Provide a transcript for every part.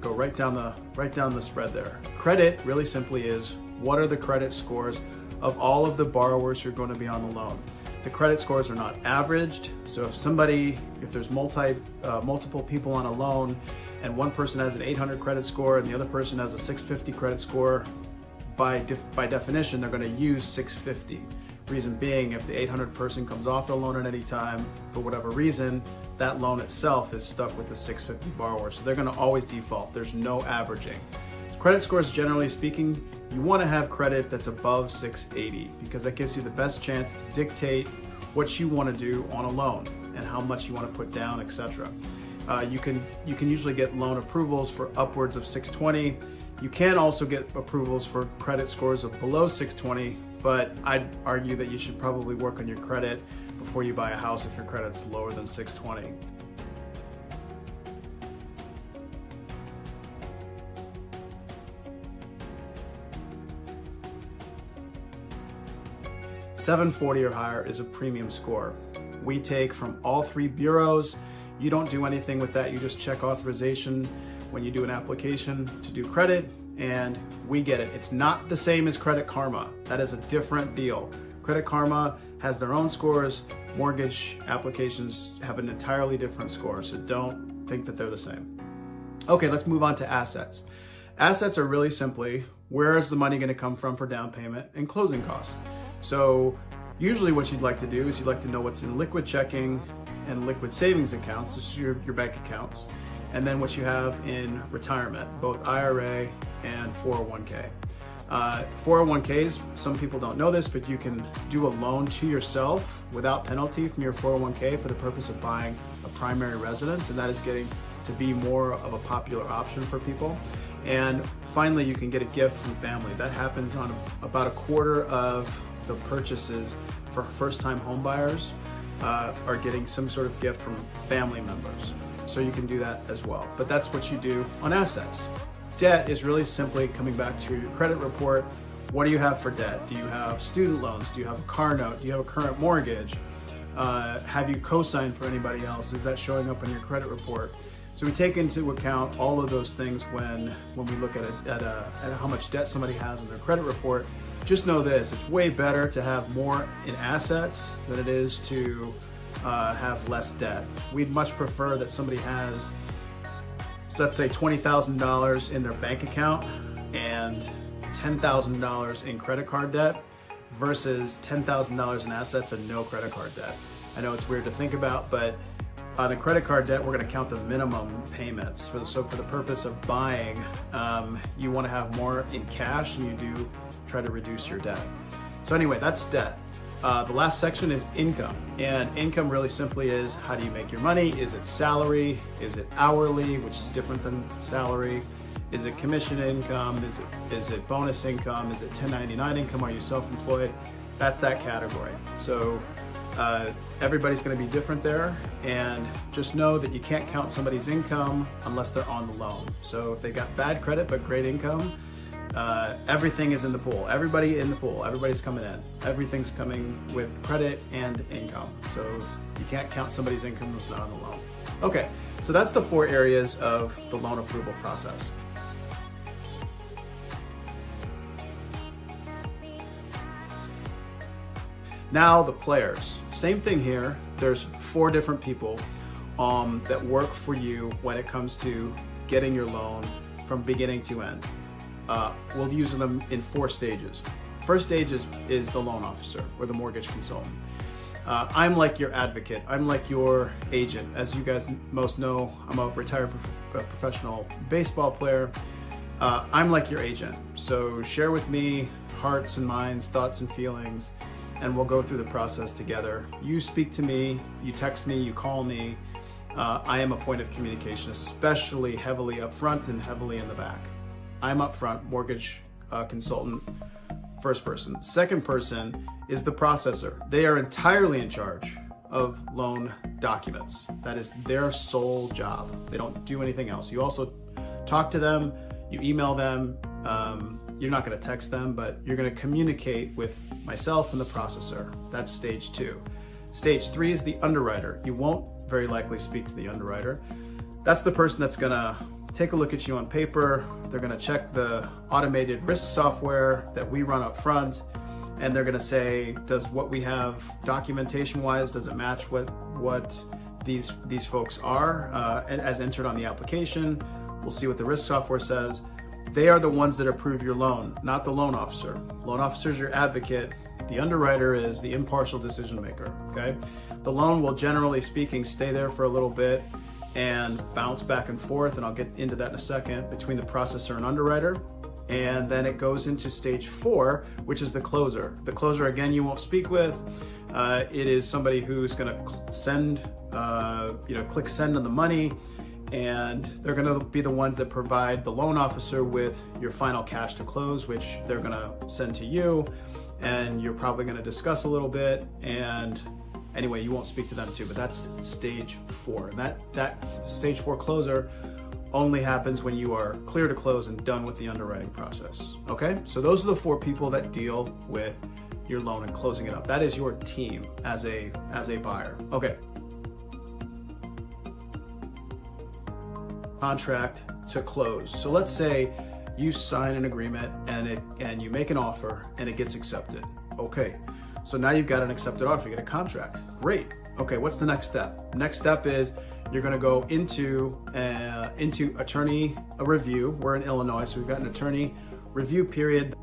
Go right down the spread there. Credit really simply is, what are the credit scores of all of the borrowers who are going to be on the loan? The credit scores are not averaged. So if there's multiple people on a loan and one person has an 800 credit score and the other person has a 650 credit score, by definition, they're going to use 650. Reason being, if the 800 person comes off the loan at any time, for whatever reason, that loan itself is stuck with the 650 borrower. So they're going to always default. There's no averaging. Credit scores, generally speaking, you want to have credit that's above 680 because that gives you the best chance to dictate what you want to do on a loan and how much you want to put down, etc. You can usually get loan approvals for upwards of 620. You can also get approvals for credit scores of below 620, but I'd argue that you should probably work on your credit before you buy a house if your credit's lower than 620. $740 or higher is a premium score. We take from all three bureaus. You don't do anything with that. You just check authorization when you do an application to do credit, and we get it. It's not the same as Credit Karma. That is a different deal. Credit Karma has their own scores. Mortgage applications have an entirely different score, so don't think that they're the same. Okay, let's move on to assets. Assets are really simply, where is the money going to come from for down payment and closing costs? So usually what you'd like to do is you'd like to know what's in liquid checking and liquid savings accounts, this is your bank accounts, and then what you have in retirement, both IRA and 401k. 401ks, some people don't know this, but you can do a loan to yourself without penalty from your 401k for the purpose of buying a primary residence, and that is getting to be more of a popular option for people. And finally, you can get a gift from family. That happens on about a quarter of the purchases for first-time home buyers are getting some sort of gift from family members. So you can do that as well. But that's what you do on assets. Debt is really simply coming back to your credit report. What do you have for debt? Do you have student loans? Do you have a car note? Do you have a current mortgage? Have you co-signed for anybody else? Is that showing up on your credit report? So we take into account all of those things when we look at how much debt somebody has in their credit report. Just know this, it's way better to have more in assets than it is to have less debt. We'd much prefer that somebody has, so let's say $20,000 in their bank account and $10,000 in credit card debt versus $10,000 in assets and no credit card debt. I know it's weird to think about, but on the credit card debt, we're going to count the minimum payments. So for the purpose of buying, you want to have more in cash and you do try to reduce your debt. So anyway, that's debt. The last section is income. And income really simply is, how do you make your money? Is it salary? Is it hourly, which is different than salary? Is it commission income? Is it bonus income? Is it 1099 income? Are you self-employed? That's that category. So everybody's going to be different there, and just know that you can't count somebody's income unless they're on the loan. So if they got bad credit but great income, everything is in the pool. Everybody in the pool. Everybody's coming in. Everything's coming with credit and income. So you can't count somebody's income who's not on the loan. Okay, so that's the 4 areas of the loan approval process. Now the players, same thing here. There's 4 different people that work for you when it comes to getting your loan from beginning to end. We'll use them in 4 stages. First stage is the loan officer or the mortgage consultant. I'm like your advocate. I'm like your agent. As you guys most know, I'm a retired professional baseball player. I'm like your agent. So share with me hearts and minds, thoughts and feelings, and we'll go through the process together. You speak to me, you text me, you call me. I am a point of communication, especially heavily up front and heavily in the back. I'm up front, mortgage consultant, first person. Second person is the processor. They are entirely in charge of loan documents. That is their sole job. They don't do anything else. You also talk to them, you email them, you're not going to text them, but you're going to communicate with myself and the processor. That's stage 2. Stage 3 is the underwriter. You won't very likely speak to the underwriter. That's the person that's going to take a look at you on paper. They're gonna check the automated risk software that we run up front, and they're gonna say, does what we have documentation-wise, does it match what these folks are as entered on the application? We'll see what the risk software says. They are the ones that approve your loan, not the loan officer. Loan officer is your advocate. The underwriter is the impartial decision maker, okay? The loan will, generally speaking, stay there for a little bit and bounce back and forth, and I'll get into that in a second, between the processor and underwriter. And then it goes into stage 4, which is the closer. The closer, again, you won't speak with. It is somebody who's gonna send, click send on the money, and they're gonna be the ones that provide the loan officer with your final cash to close, which they're gonna send to you, and you're probably gonna discuss a little bit, and anyway, you won't speak to them too, but that's stage 4. And that stage 4 closer only happens when you are clear to close and done with the underwriting process, okay? So those are the 4 people that deal with your loan and closing it up. That is your team as a buyer, okay. Contract to close. So let's say you sign an agreement and you make an offer and it gets accepted. Okay, so now you've got an accepted offer, you get a contract. Great. Okay, what's the next step? Next step is you're going to go into attorney review. We're in Illinois, so we've got an attorney review period.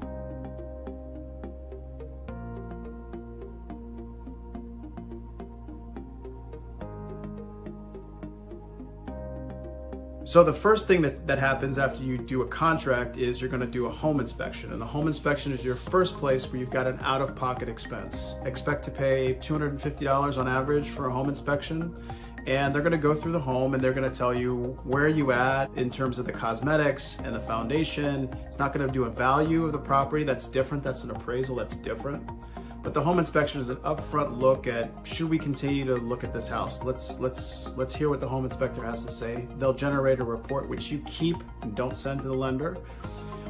So the first thing that happens after you do a contract is you're gonna do a home inspection. And the home inspection is your first place where you've got an out-of-pocket expense. Expect to pay $250 on average for a home inspection. And they're gonna go through the home and they're gonna tell you where you at in terms of the cosmetics and the foundation. It's not gonna do a value of the property, that's different, that's an appraisal, that's different. But the home inspection is an upfront look at, should we continue to look at this house? Let's hear what the home inspector has to say. They'll generate a report which you keep and don't send to the lender.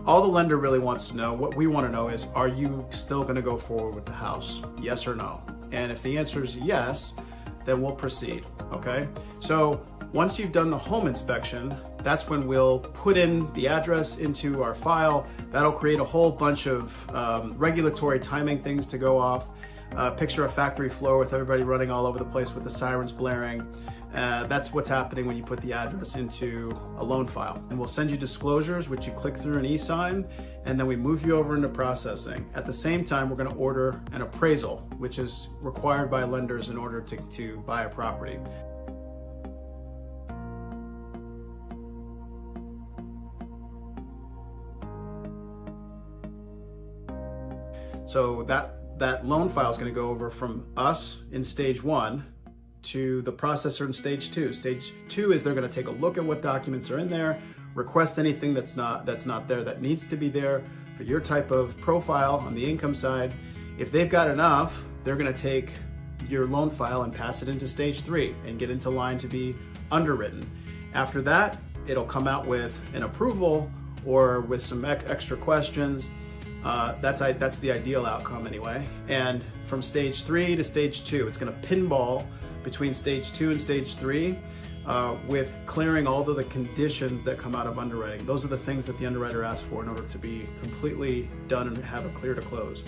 All the lender really wants to know, what we want to know is, are you still going to go forward with the house? Yes or no? And if the answer is yes, then we'll proceed, okay? So once you've done the home inspection, that's when we'll put in the address into our file. That'll create a whole bunch of regulatory timing things to go off. Picture a factory floor with everybody running all over the place with the sirens blaring. That's what's happening when you put the address into a loan file. And we'll send you disclosures, which you click through an e-sign, and then we move you over into processing. At the same time, we're gonna order an appraisal, which is required by lenders in order to buy a property. So that loan file is going to go over from us in stage 1 to the processor in stage 2. Stage 2 is they're going to take a look at what documents are in there, request anything that's not there that needs to be there for your type of profile on the income side. If they've got enough, they're going to take your loan file and pass it into stage 3 and get into line to be underwritten. After that, it'll come out with an approval or with some extra questions. That's the ideal outcome anyway. And from stage 3 to stage 2, it's going to pinball between stage 2 and stage 3 with clearing all of the conditions that come out of underwriting. Those are the things that the underwriter asks for in order to be completely done and have a clear to close.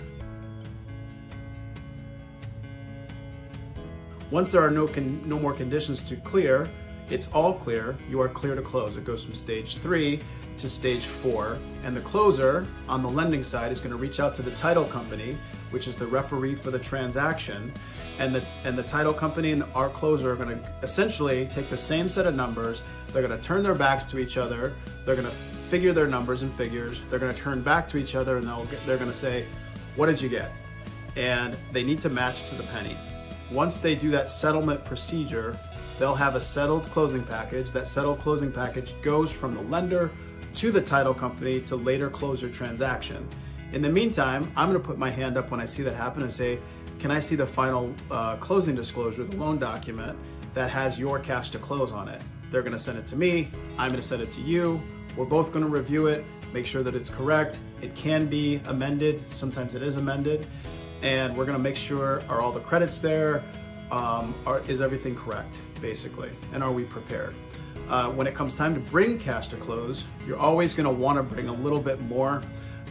Once there are no more conditions to clear, it's all clear, you are clear to close. It goes from stage 3 to stage 4, and the closer on the lending side is going to reach out to the title company, which is the referee for the transaction, and the title company and our closer are going to essentially take the same set of numbers. They're going to turn their backs to each other, they're going to figure their numbers and figures, they're going to turn back to each other, and they're going to say, what did you get? And they need to match to the penny. Once they do that settlement procedure, they'll have a settled closing package. That settled closing package goes from the lender to the title company to later close your transaction. In the meantime, I'm going to put my hand up when I see that happen and say, can I see the final closing disclosure, the loan document that has your cash to close on it? They're going to send it to me. I'm going to send it to you. We're both going to review it, make sure that it's correct. It can be amended. Sometimes it is amended. And we're going to make sure, are all the credits there? Is everything correct, basically? And are we prepared? when it comes time to bring cash to close, you're always going to want to bring a little bit more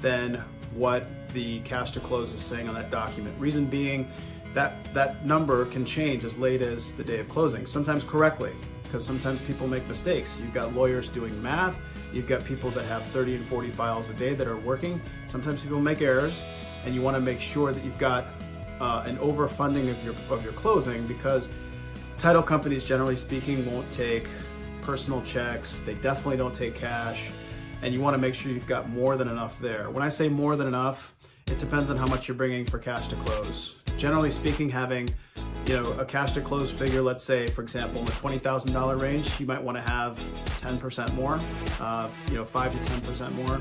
than what the cash to close is saying on that document. Reason being that number can change as late as the day of closing, sometimes correctly, because sometimes people make mistakes. You've got lawyers doing math, you've got people that have 30 and 40 files a day that are working. Sometimes people make errors, and you want to make sure that you've got an overfunding of your closing, because title companies, generally speaking, won't take personal checks. They definitely don't take cash, and you want to make sure you've got more than enough there. When I say more than enough, it depends on how much you're bringing for cash to close. Generally speaking, having a cash to close figure, let's say, for example, in the $20,000 range, you might want to have 10% more, 5 to 10% more.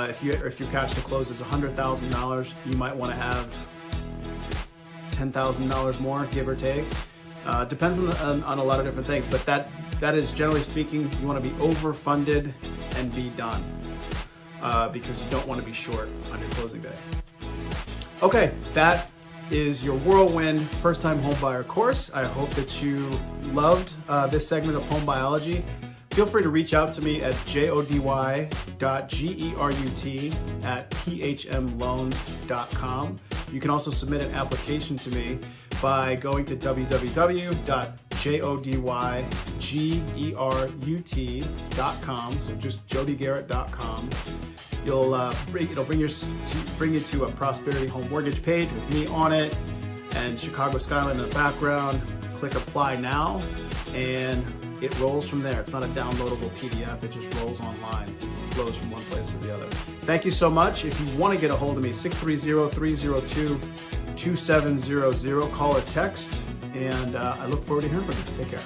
If your cash to close is $100,000, you might want to have $10,000 more, give or take. Depends on a lot of different things, but that is, generally speaking, you want to be overfunded and be done, because you don't want to be short on your closing day. Okay, that is your whirlwind first-time homebuyer course. I hope that you loved this segment of Home Biology. Feel free to reach out to me at jody.gerut@phmloans.com. You can also submit an application to me by going to www.jodyggerut.com, so just jodygerut.com. It'll bring you to a Prosperity Home Mortgage page with me on it and Chicago skyline in the background. Click apply now, and it rolls from there. It's not a downloadable PDF, it just rolls online. It flows from one place to the other. Thank you so much. If you want to get a hold of me, 630-302-2700, call or text, and I look forward to hearing from you. Take care.